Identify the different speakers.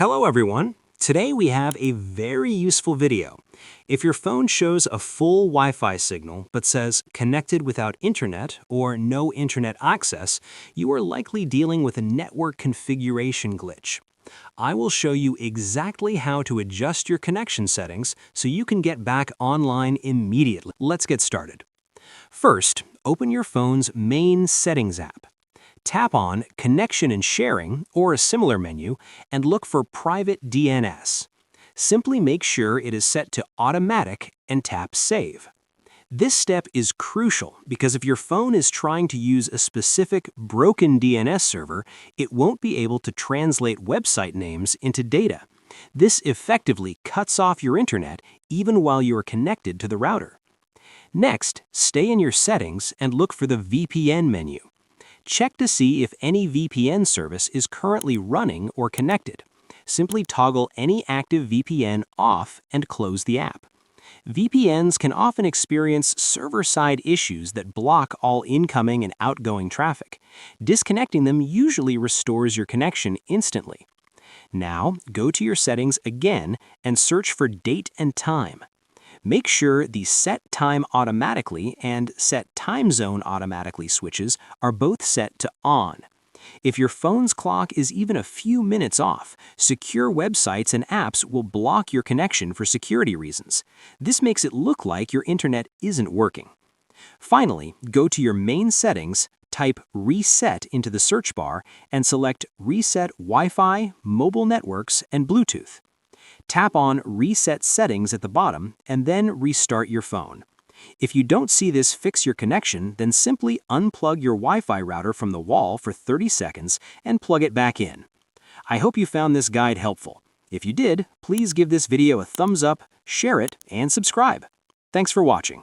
Speaker 1: Hello everyone! Today we have a very useful video. If your phone shows a full Wi-Fi signal but says connected without internet or no internet access, you are likely dealing with a network configuration glitch. I will show you exactly how to adjust your connection settings so you can get back online immediately. Let's get started. First, open your phone's main settings app. Tap on Connection and Sharing or a similar menu and look for Private DNS. Simply make sure it is set to Automatic and tap Save. This step is crucial because if your phone is trying to use a specific broken DNS server, it won't be able to translate website names into data. This effectively cuts off your internet even while you are connected to the router. Next, stay in your settings and look for the VPN menu. Check to see if any VPN service is currently running or connected. Simply toggle any active VPN off and close the app. VPNs can often experience server-side issues that block all incoming and outgoing traffic. Disconnecting them usually restores your connection instantly. Now, go to your settings again and search for Date and Time. Make sure the Set Time Automatically and Set Time Zone Automatically switches are both set to On. If your phone's clock is even a few minutes off, secure websites and apps will block your connection for security reasons. This makes it look like your internet isn't working. Finally, go to your main settings, type Reset into the search bar, and select Reset Wi-Fi, Mobile Networks, and Bluetooth. Tap on Reset Settings at the bottom and then restart your phone. If you don't see this fix your connection, then simply unplug your Wi-Fi router from the wall for 30 seconds and plug it back in. I hope you found this guide helpful. If you did, please give this video a thumbs up, share it, and subscribe. Thanks for watching.